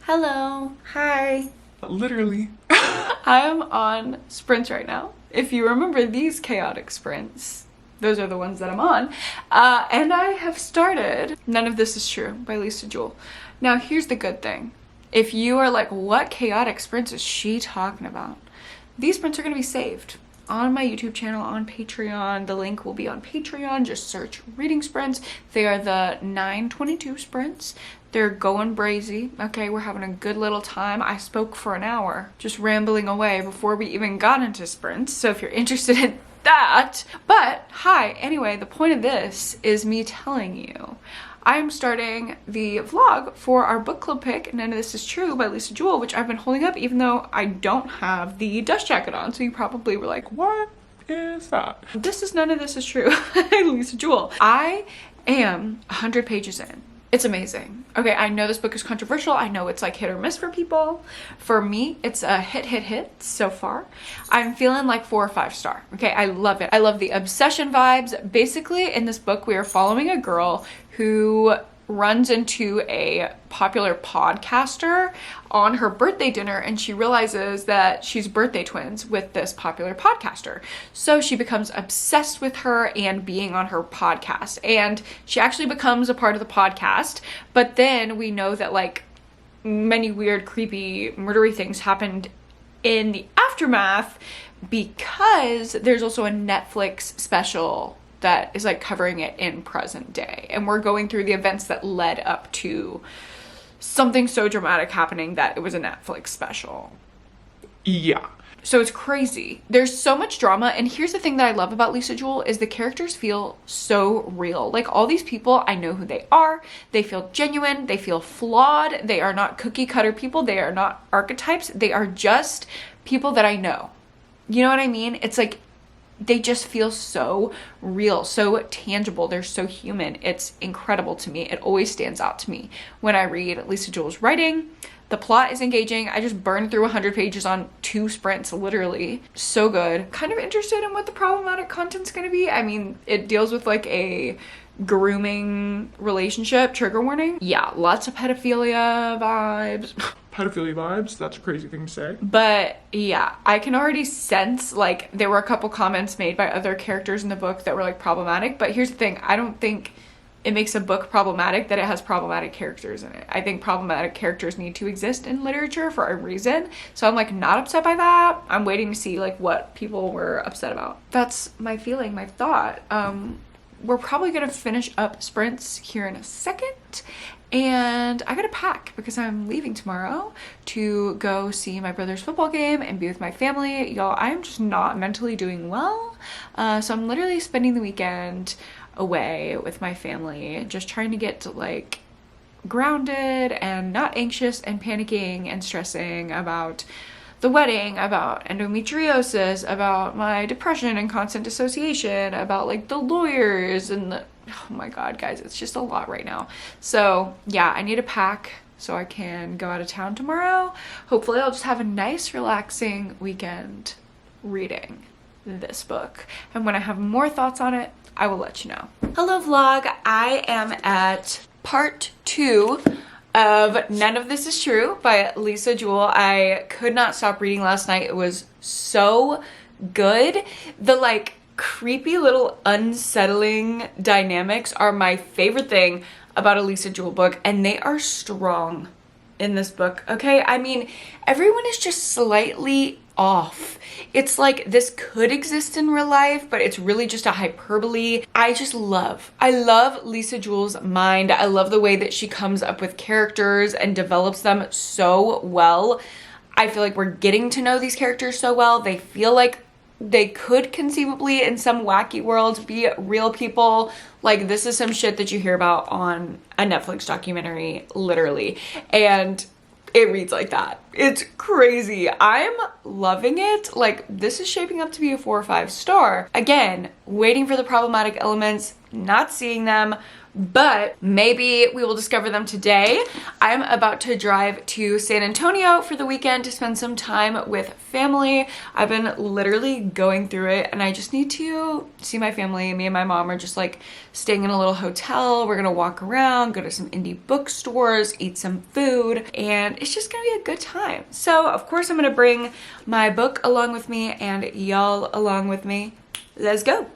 Hello. Hi. Literally. I'm on sprints right now. If you remember these chaotic sprints, those are the ones that I'm on. And I have started None of This Is True by Lisa Jewell. Now, here's the good thing. If you are like, what chaotic sprints is she talking about? These sprints are going to be saved on my YouTube channel, on Patreon. The link will be on Patreon. Just search reading sprints. They are the 9/22 sprints. They're going brazy. Okay, we're having a good little time. I spoke for an hour, just rambling away before we even got into sprints. So if you're interested in that. But hi, anyway, the point of this is me telling you I am starting the vlog for our book club pick, None of This Is True by Lisa Jewell, which I've been holding up even though I don't have the dust jacket on. So you probably were like, What is that? this is None of This Is True by Lisa Jewell. I am 100 pages in. It's amazing. Okay, I know this book is controversial. I know it's like hit or miss for people. For me, it's a hit so far. I'm feeling like 4 or 5 star. Okay, I love it. I love the obsession vibes. Basically, in this book, we are following a girl who runs into a popular podcaster on her birthday dinner, and she realizes that she's birthday twins with this popular podcaster. So she becomes obsessed with her and being on her podcast, and she actually becomes a part of the podcast. But then we know that like many weird, creepy, murdery things happened in the aftermath because there's also a Netflix special that is like covering it in present day, and we're going through the events that led up to something so dramatic happening that it was a Netflix special. Yeah. So it's crazy. There's so much drama, and here's the thing that I love about Lisa Jewell is the characters feel so real. Like all these people, I know who they are. They feel genuine. They feel flawed. They are not cookie cutter people. They are not archetypes. They are just people that I know. You know what I mean? It's like they just feel so real, so tangible. They're so human. It's incredible to me. It always stands out to me when I read Lisa Jewell's writing. The plot is engaging. I just burned through 100 pages on 2 sprints, literally. So good. Kind of interested in what the problematic content's gonna be. I mean, it deals with like a grooming relationship, trigger warning. Yeah, lots of pedophilia vibes. Pedophilia vibes, that's a crazy thing to say. But yeah, I can already sense like there were a couple comments made by other characters in the book that were like problematic. But here's the thing, I don't think it makes a book problematic that it has problematic characters in it. I think problematic characters need to exist in literature for a reason. So I'm like not upset by that. I'm waiting to see like what people were upset about. That's my feeling, my thought. We're probably gonna finish up sprints here in a second. And I gotta pack because I'm leaving tomorrow to go see my brother's football game and be with my family. Y'all, I'm just not mentally doing well. So I'm literally spending the weekend away with my family, just trying to get to like grounded and not anxious and panicking and stressing about the wedding, about endometriosis, about my depression and constant dissociation, about like the lawyers and the, oh my god guys, it's just a lot right now. So yeah, I need to pack so I can go out of town tomorrow. Hopefully I'll just have a nice relaxing weekend reading this book, and when I have more thoughts on it I will let you know. Hello vlog, I am at part 2 of None of This Is True by Lisa Jewell. I could not stop reading last night. It was so good. The like creepy little unsettling dynamics are my favorite thing about a Lisa Jewell book, and they are strong in this book. Okay, I mean everyone is just slightly off. It's like this could exist in real life, but it's really just a hyperbole. I love Lisa Jewell's mind. I love the way that she comes up with characters and develops them so well. I feel like we're getting to know these characters so well. They feel like they could conceivably in some wacky world be real people. Like this is some shit that you hear about on a Netflix documentary, literally. And it reads like that. It's crazy. I'm loving it. Like this is shaping up to be a 4 or 5 star. Again, waiting for the problematic elements. not seeing them, but maybe we will discover them today. I'm about to drive to San Antonio for the weekend to spend some time with family. I've been literally going through it and I just need to see my family. Me and my mom are just like staying in a little hotel. We're gonna walk around, go to some indie bookstores, eat some food, and it's just gonna be a good time. So of course I'm gonna bring my book along with me and y'all along with me. Let's go.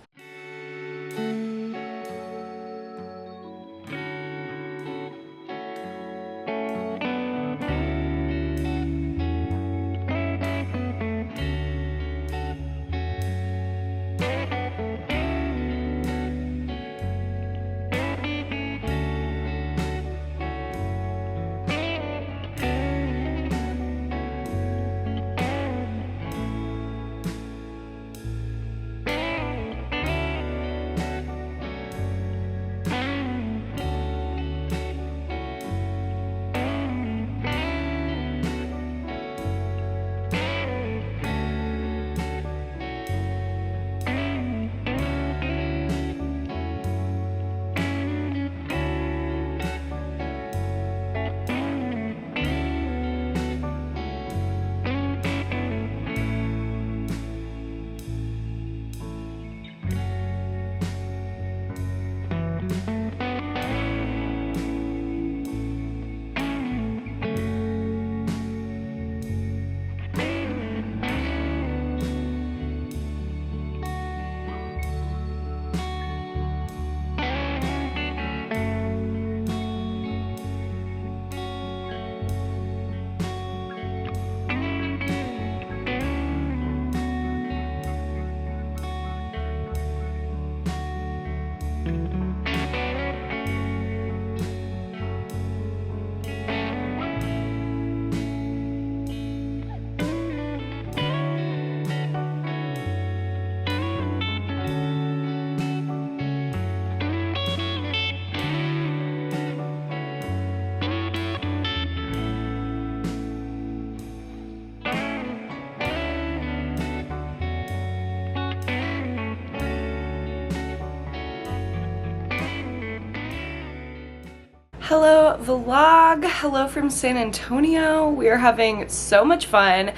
Hello vlog, hello from San Antonio. We are having so much fun.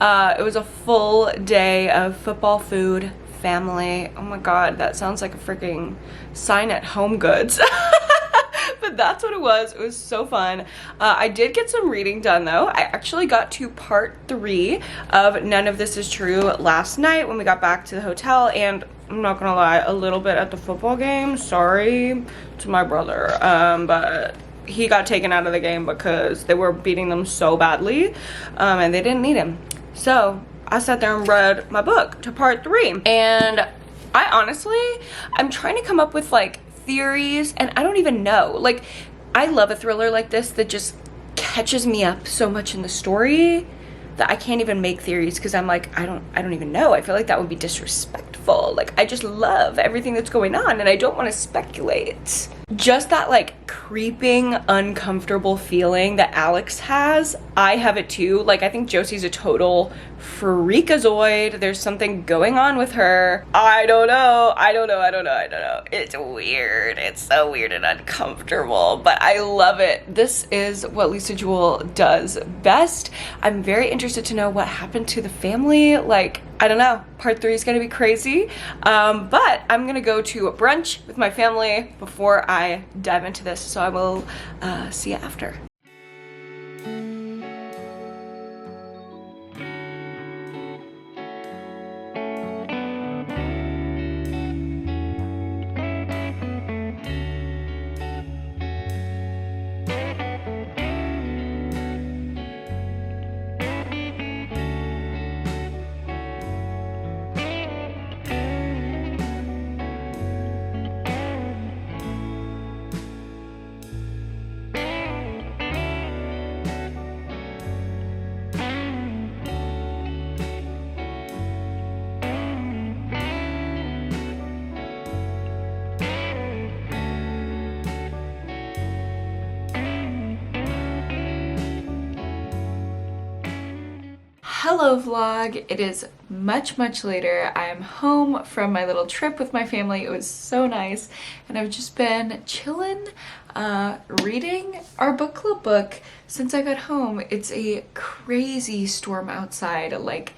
It was a full day of football, food, family. Oh my god, that sounds like a freaking sign at Home Goods. But that's what it was. It was so fun. I did get some reading done though. I actually got to part 3 of None of This Is True last night when we got back to the hotel, and I'm not gonna lie, a little bit at the football game. Sorry to my brother, but he got taken out of the game because they were beating them so badly, and they didn't need him. So I sat there and read my book to part 3, and I'm trying to come up with like theories, and I don't even know. Like, I love a thriller like this that just catches me up so much in the story that I can't even make theories because I'm like, I don't even know. I feel like that would be disrespectful. Like, I just love everything that's going on and I don't want to speculate. Just that like creeping, uncomfortable feeling that Alex has, I have it too. Like, I think Josie's a total freakazoid. There's something going on with her. I don't know. It's weird. It's so weird and uncomfortable, but I love it. This is what Lisa Jewell does best. I'm very interested to know what happened to the family. Like, I don't know. Part 3 is gonna be crazy. But I'm gonna go to a brunch with my family before I dive into this. So I will see you after. Hello vlog, it is much later. I am home from my little trip with my family. It was so nice and I've just been chilling, reading our book club book since I got home. It's a crazy storm outside, like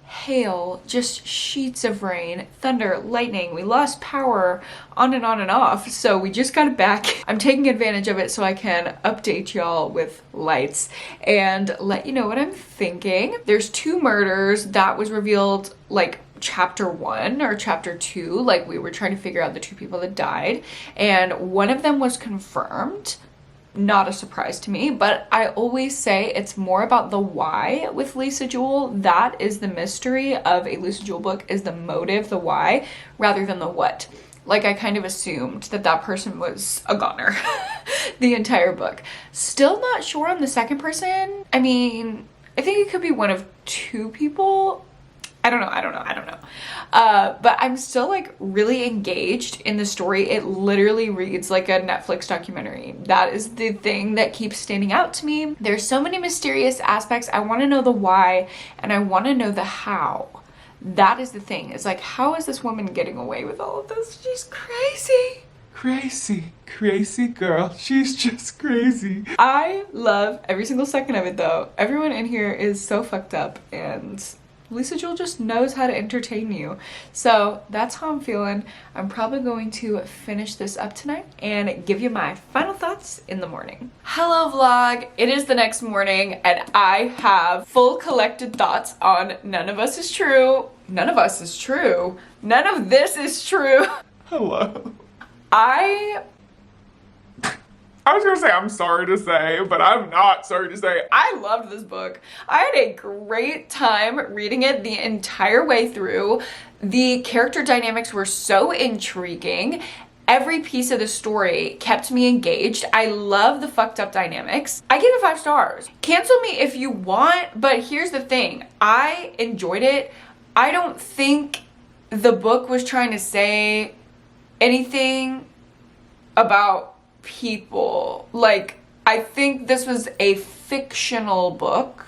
hail, just sheets of rain, thunder, lightning. We lost power on and off, so we just got it back. I'm taking advantage of it so I can update y'all with lights and let you know what I'm thinking. There's 2 murders that was revealed like chapter 1 or chapter 2, like we were trying to figure out the 2 people that died, and one of them was confirmed. Not a surprise to me, but I always say it's more about the why with Lisa Jewell. That is the mystery of a Lisa Jewell book, is the motive, the why, rather than the what. Like I kind of assumed that that person was a goner the entire book. Still not sure on the second person. I mean, I think it could be one of 2 people. I don't know. But I'm still like really engaged in the story. It literally reads like a Netflix documentary. That is the thing that keeps standing out to me. There's so many mysterious aspects. I want to know the why and I want to know the how. That is the thing. It's like, how is this woman getting away with all of this? She's crazy. Crazy girl. She's just crazy. I love every single second of it though. Everyone in here is so fucked up and Lisa Jewell just knows how to entertain you. So that's how I'm feeling. I'm probably going to finish this up tonight and give you my final thoughts in the morning. Hello vlog. It is the next morning and I have full collected thoughts on None of Us is True. None of Us is true. None of this is true. Hello. I was gonna say I'm sorry to say, but I'm not sorry to say. I loved this book. I had a great time reading it the entire way through. The character dynamics were so intriguing. Every piece of the story kept me engaged. I love the fucked up dynamics. I give it 5 stars. Cancel me if you want, but here's the thing. I enjoyed it. I don't think the book was trying to say anything about people. Like, I think this was a fictional book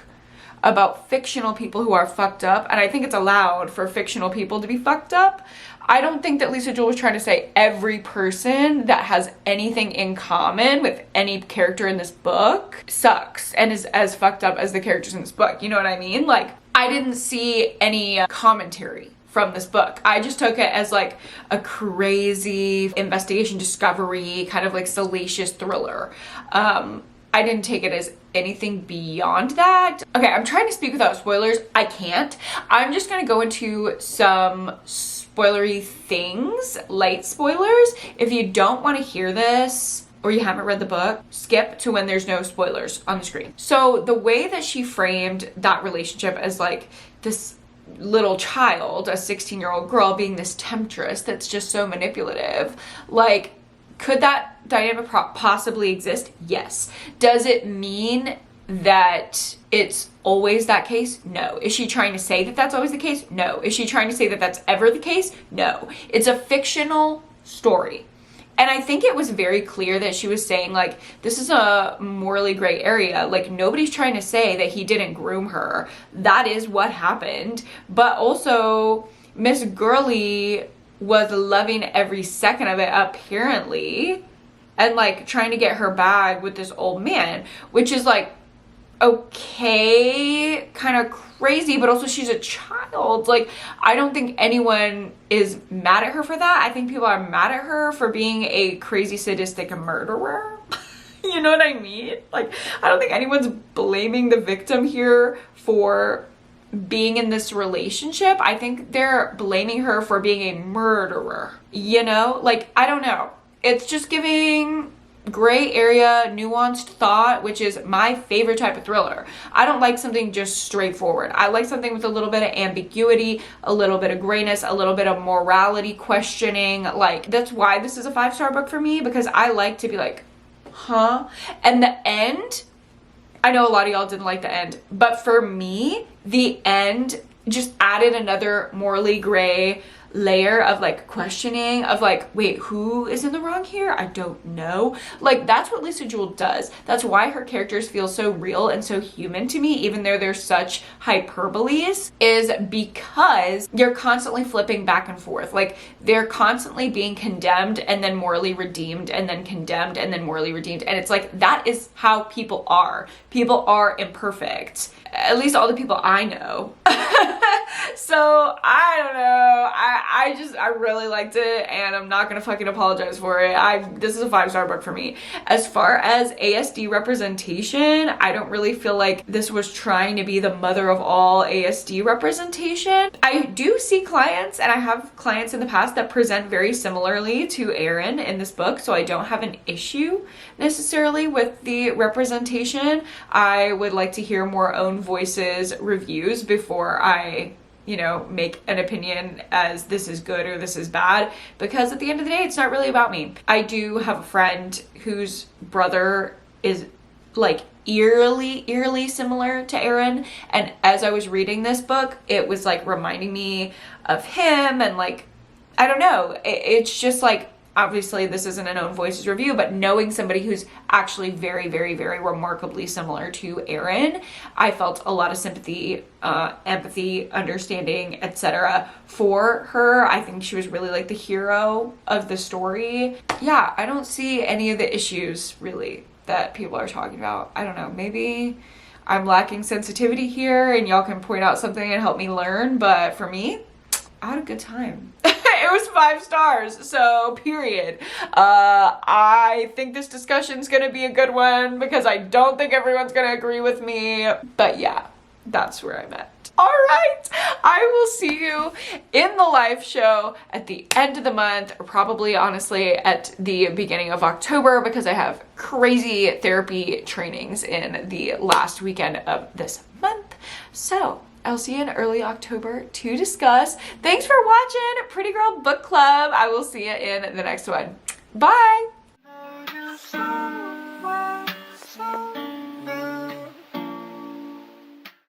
about fictional people who are fucked up, and I think it's allowed for fictional people to be fucked up. I don't think that Lisa Jewell was trying to say every person that has anything in common with any character in this book sucks and is as fucked up as the characters in this book. You know what I mean? Like, I didn't see any commentary from this book. I just took it as like a crazy investigation discovery, kind of like salacious thriller. I didn't take it as anything beyond that. Okay, I'm trying to speak without spoilers. I can't. I'm just gonna go into some spoilery things, light spoilers. If you don't want to hear this or you haven't read the book, skip to when there's no spoilers on the screen. So the way that she framed that relationship as like this little child, a 16-year-old girl being this temptress that's just so manipulative, like, could that dynamic possibly exist? Yes. Does it mean that it's always that case? No. Is she trying to say that that's always the case? No. Is she trying to say that that's ever the case? No. It's a fictional story. And I think it was very clear that she was saying, like, this is a morally gray area. Like, nobody's trying to say that he didn't groom her. That is what happened. But also, Miss Gurley was loving every second of it, apparently. And, like, trying to get her bag with this old man. Which is, like, okay, kind of crazy, but also she's a child. Like, I don't think anyone is mad at her for that. I think people are mad at her for being a crazy sadistic murderer. You know what I mean? Like, I don't think anyone's blaming the victim here for being in this relationship. I think they're blaming her for being a murderer. You know? Like, I don't know. It's just giving gray area, nuanced thought, which is my favorite type of thriller. I don't like something just straightforward. I like something with a little bit of ambiguity, a little bit of grayness, a little bit of morality questioning. Like, that's why this is a 5-star book for me, because I like to be like, huh? And the end, I know a lot of y'all didn't like the end, but for me, the end just added another morally gray layer of like questioning of like, wait, who is in the wrong here? I don't know. Like, that's what Lisa Jewell does. That's why her characters feel so real and so human to me, even though they're such hyperboles, is because you're constantly flipping back and forth. Like, they're constantly being condemned and then morally redeemed and then condemned and then morally redeemed. And it's like, that is how people are. People are imperfect. At least all the people I know. So I don't know. I really liked it, and I'm not gonna fucking apologize for it. This is a 5-star book for me. As far as ASD representation, I don't really feel like this was trying to be the mother of all ASD representation. I do see clients, and I have clients in the past that present very similarly to Erin in this book, so I don't have an issue necessarily with the representation. I would like to hear more own voices reviews before I, you know, make an opinion as this is good or this is bad, because at the end of the day, it's not really about me. I do have a friend whose brother is like eerily similar to Erin, and as I was reading this book, it was like reminding me of him, and like, I don't know, it's just like, obviously this isn't an own voices review, but knowing somebody who's actually very remarkably similar to Erin, I felt a lot of sympathy, empathy, understanding, etc. for her. I think she was really like the hero of the story. Yeah, I don't see any of the issues really that people are talking about. I don't know, maybe I'm lacking sensitivity here and y'all can point out something and help me learn, but for me, I had a good time. It was 5 stars, so period. I think this discussion's gonna be a good one because I don't think everyone's gonna agree with me, but yeah, that's where I'm at. All right, I will see you in the live show at the end of the month, or probably honestly at the beginning of October, because I have crazy therapy trainings in the last weekend of this month. So I'll see you in early October to discuss. Thanks for watching Pretty Girl Book Club. I will see you in the next one. Bye.